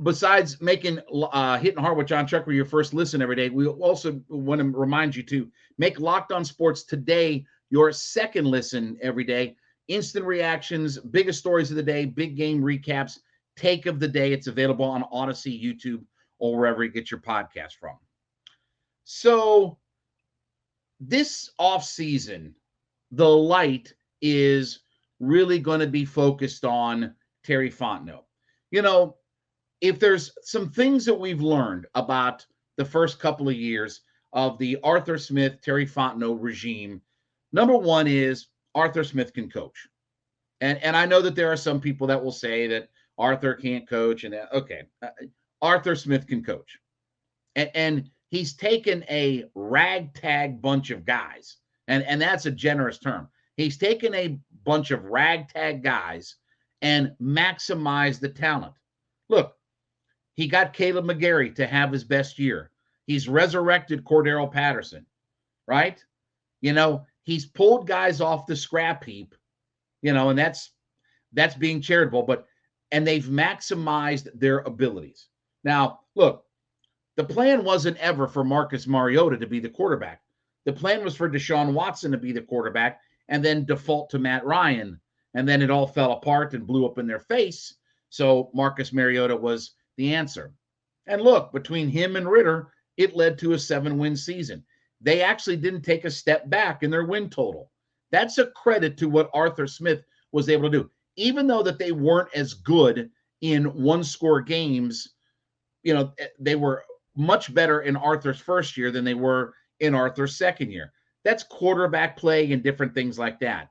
Besides making Hittin Hard with Jon Chuckery your first listen every day, we also want to remind you to make Locked On Sports Today your second listen every day. Instant reactions, biggest stories of the day, big game recaps, take of the day. It's available on Odyssey, YouTube, or wherever you get your podcast from. So this offseason, the light is really going to be focused on Terry Fontenot. You know, if there's some things that we've learned about the first couple of years of the Arthur Smith, Terry Fontenot regime, number one is Arthur Smith can coach. And I know that there are some people that will say that Arthur can't coach and that, okay, Arthur Smith can coach. And he's taken a ragtag bunch of guys, and that's a generous term. He's taken a bunch of ragtag guys and maximized the talent. Look, he got Caleb McGarry to have his best year. He's resurrected Cordero Patterson, right? You know, he's pulled guys off the scrap heap, you know, and that's being charitable, and they've maximized their abilities. Now, look, the plan wasn't ever for Marcus Mariota to be the quarterback. The plan was for Deshaun Watson to be the quarterback and then default to Matt Ryan. And then it all fell apart and blew up in their face. So Marcus Mariota was the answer. And look, between him and Ritter, it led to a 7-win season. They actually didn't take a step back in their win total. That's a credit to what Arthur Smith was able to do. Even though that they weren't as good in one-score games, you know, they were much better in Arthur's first year than they were in Arthur's second year. That's quarterback play and different things like that.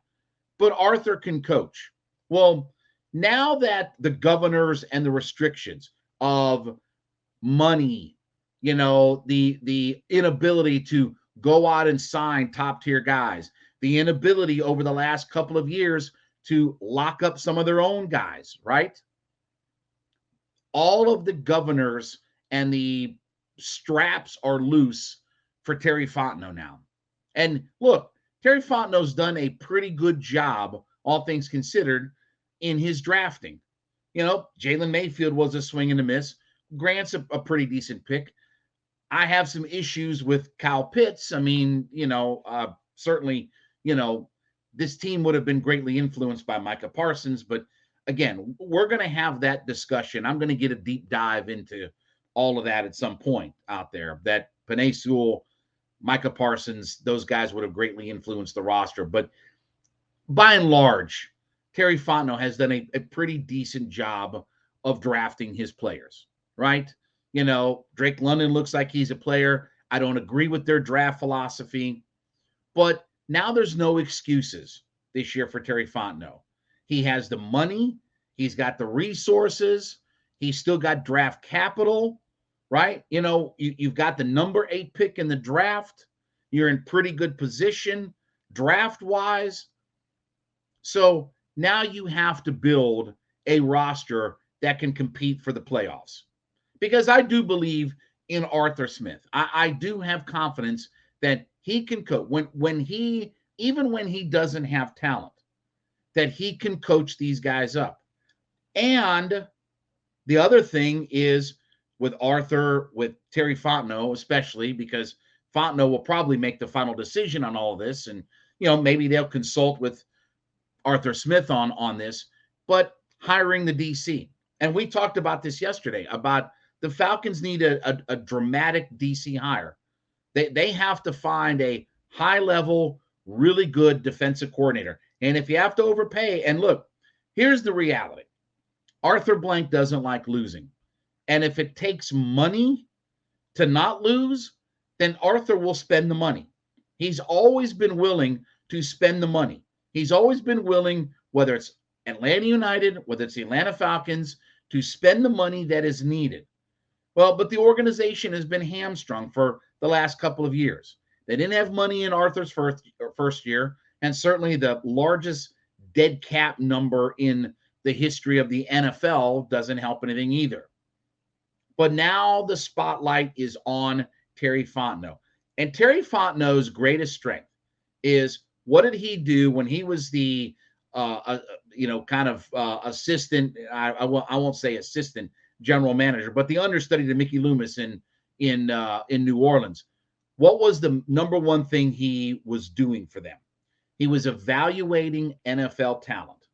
But Arthur can coach. Well, now that the governors and the restrictions of money, you know, the inability to go out and sign top tier guys, the inability over the last couple of years to lock up some of their own guys, right? All of the governors and the straps are loose for Terry Fontenot now. And look, Terry Fontenot's done a pretty good job, all things considered, in his drafting. You know, Jalen Mayfield was a swing and a miss. Grant's a pretty decent pick. I have some issues with Kyle Pitts. I mean, you know, certainly, you know, this team would have been greatly influenced by Micah Parsons. But again, we're going to have that discussion. I'm going to get a deep dive into all of that at some point out there. That Penei Sewell, Micah Parsons, those guys would have greatly influenced the roster. But by and large, Terry Fontenot has done a pretty decent job of drafting his players, right? You know, Drake London looks like he's a player. I don't agree with their draft philosophy, but now there's no excuses this year for Terry Fontenot. He has the money. He's got the resources. He's still got draft capital, right? You know, you've got the number 8 pick in the draft. You're in pretty good position draft-wise. So now you have to build a roster that can compete for the playoffs. Because I do believe in Arthur Smith. I do have confidence that he can coach even when he doesn't have talent, that he can coach these guys up. And the other thing is with Arthur, with Terry Fontenot, especially because Fontenot will probably make the final decision on all of this. And, you know, maybe they'll consult with Arthur Smith on this, but hiring the DC. And we talked about this yesterday about the Falcons need a dramatic DC hire. They have to find a high-level, really good defensive coordinator. And if you have to overpay, and look, here's the reality. Arthur Blank doesn't like losing. And if it takes money to not lose, then Arthur will spend the money. He's always been willing to spend the money. He's always been willing, whether it's Atlanta United, whether it's the Atlanta Falcons, to spend the money that is needed. Well, but the organization has been hamstrung for the last couple of years. They didn't have money in Arthur's first year, and certainly the largest dead cap number in the history of the NFL doesn't help anything either. But now the spotlight is on Terry Fontenot. And Terry Fontenot's greatest strength is, what did he do when he was the, assistant? I won't say assistant, general manager, but the understudy to Mickey Loomis in New Orleans. What was the number one thing he was doing for them? He was evaluating NFL talent.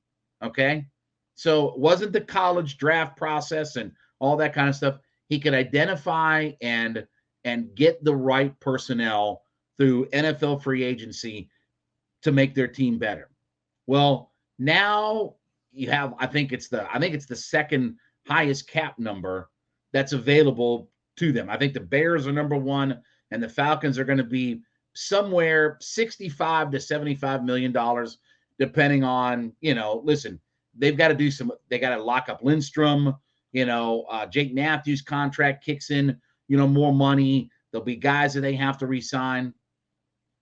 Okay. So it wasn't the college draft process and all that kind of stuff. He could identify and get the right personnel through NFL free agency to make their team better. Well, now you have, I think it's the second highest cap number that's available to them. I think the Bears are number one, and the Falcons are going to be somewhere $65 to $75 million, depending on, listen, they got to lock up Lindstrom, Jake Matthews' contract kicks in, more money. There'll be guys that they have to re-sign.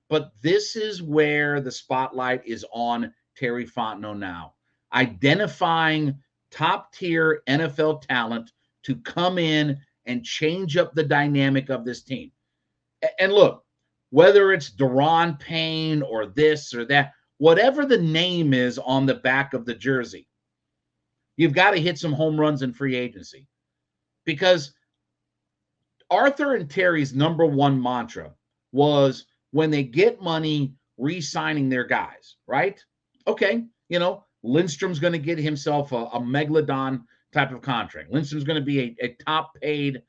But this is where the spotlight is on Terry Fontenot now, identifying top-tier NFL talent to come in and change up the dynamic of this team. And look, whether it's Daron Payne or this or that, whatever the name is on the back of the jersey, you've got to hit some home runs in free agency. Because Arthur and Terry's number one mantra was, when they get money, re-signing their guys, right? Okay, Lindstrom's going to get himself a megalodon type of contract. Lindstrom's going to be a top-paid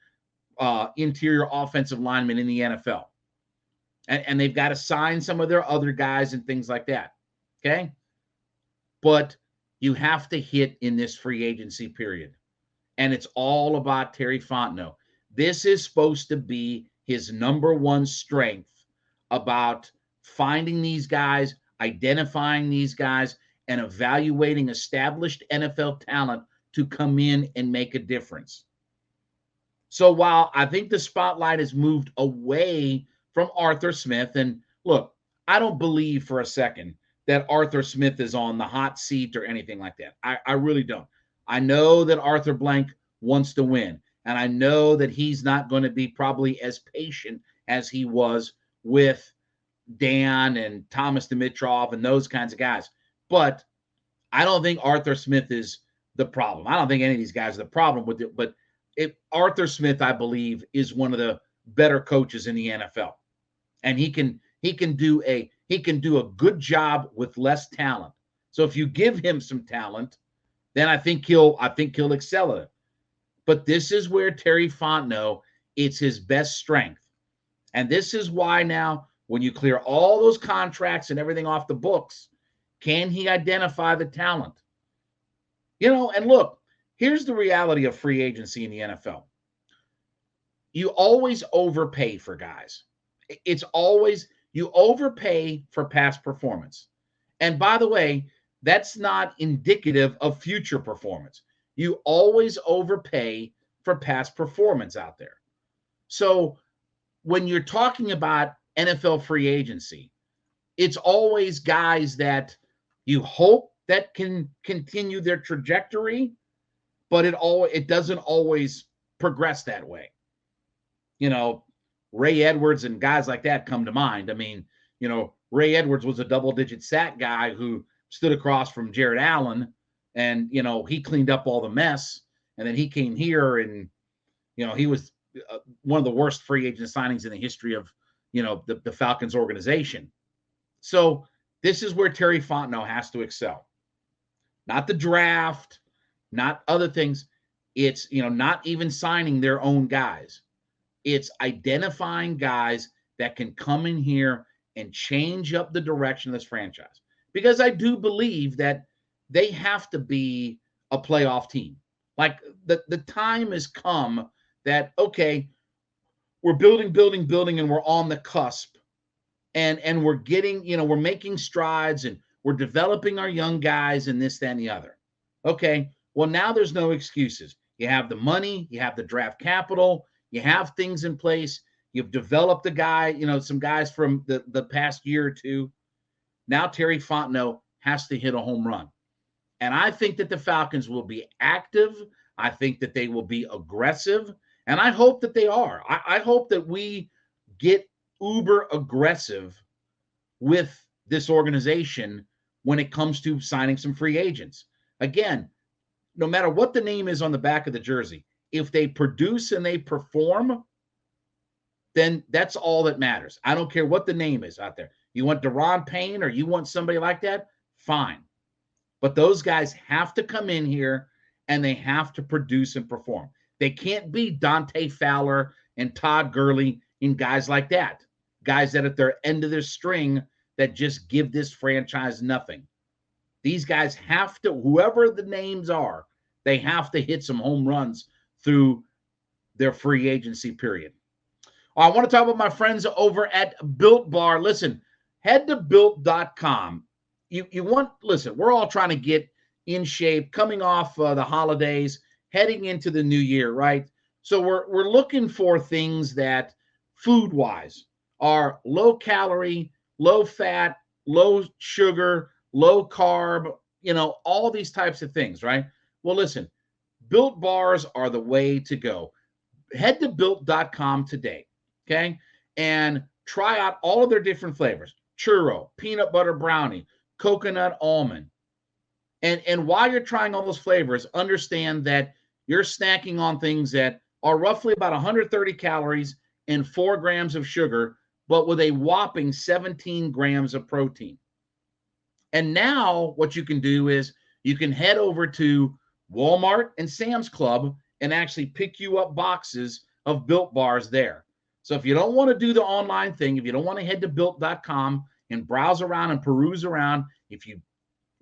interior offensive lineman in the NFL. And they've got to sign some of their other guys and things like that, okay? But you have to hit in this free agency period. And it's all about Terry Fontenot. This is supposed to be his number one strength, about finding these guys, identifying these guys, and evaluating established NFL talent to come in and make a difference. So while I think the spotlight has moved away from Arthur Smith, and look, I don't believe for a second that Arthur Smith is on the hot seat or anything like that. I really don't. I know that Arthur Blank wants to win, and I know that he's not going to be probably as patient as he was with Dan and Thomas Dimitrov and those kinds of guys. But I don't think Arthur Smith is the problem. I don't think any of these guys are the problem with it. But Arthur Smith, I believe, is one of the better coaches in the NFL. And he can do a good job with less talent. So if you give him some talent, then I think he'll excel at it. But this is where Terry Fontenot, it's his best strength. And this is why now, when you clear all those contracts and everything off the books, can he identify the talent? And look, here's the reality of free agency in the NFL. You always overpay for guys. It's always, you overpay for past performance. And by the way, that's not indicative of future performance. You always overpay for past performance out there. So when you're talking about NFL free agency, it's always guys that you hope that can continue their trajectory, but it doesn't always progress that way. Ray Edwards and guys like that come to mind. I mean, Ray Edwards was a double-digit sack guy who stood across from Jared Allen, and he cleaned up all the mess, and then he came here, and he was one of the worst free agent signings in the history of the Falcons organization. So this is where Terry Fontenot has to excel. Not the draft, not other things. It's, not even signing their own guys. It's identifying guys that can come in here and change up the direction of this franchise. Because I do believe that they have to be a playoff team. Like the time has come that, okay, we're building, and we're on the cusp. And we're getting, we're making strides, and we're developing our young guys and this, that, and the other. Okay, well, now there's no excuses. You have the money, you have the draft capital, you have things in place. You've developed a guy, some guys from the past year or two. Now Terry Fontenot has to hit a home run. And I think that the Falcons will be active. I think that they will be aggressive. And I hope that they are. I hope that we get uber aggressive with this organization when it comes to signing some free agents. Again, no matter what the name is on the back of the jersey, if they produce and they perform, then that's all that matters. I don't care what the name is out there. You want Deron Payne or you want somebody like that? Fine. But those guys have to come in here and they have to produce and perform. They can't be Dante Fowler and Todd Gurley and guys like that. Guys that at their end of their string that just give this franchise nothing. These guys have to, whoever the names are, they have to hit some home runs through their free agency period. I want to talk about my friends over at Built Bar. Listen, head to built.com. Listen, we're all trying to get in shape, coming off the holidays, heading into the new year, right? So we're looking for things that food-wise are low calorie, low fat, low sugar, low carb, all these types of things, right? Well, listen, Built Bars are the way to go. Head to built.com today, okay? And try out all of their different flavors. Churro, peanut butter brownie, coconut almond. And while you're trying all those flavors, understand that you're snacking on things that are roughly about 130 calories and 4 grams of sugar, but with a whopping 17 grams of protein. And now what you can do is you can head over to Walmart and Sam's Club and actually pick you up boxes of Built Bars there. So if you don't want to do the online thing, if you don't want to head to built.com and browse around and peruse around, if you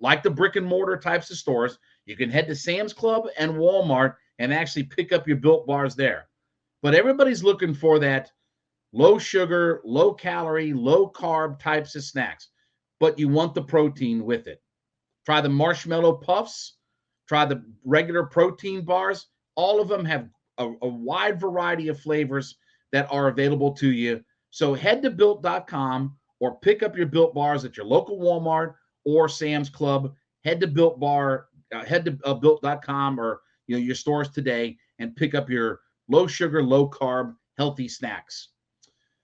like the brick and mortar types of stores, you can head to Sam's Club and Walmart and actually pick up your Built Bars there. But everybody's looking for that low sugar, low calorie, low carb types of snacks, but you want the protein with it. Try the marshmallow puffs, try the regular protein bars. All of them have a wide variety of flavors that are available to you. So head to built.com or pick up your Built Bars at your local Walmart or Sam's Club. Head to built.com or your stores today and pick up your low sugar, low carb, healthy snacks.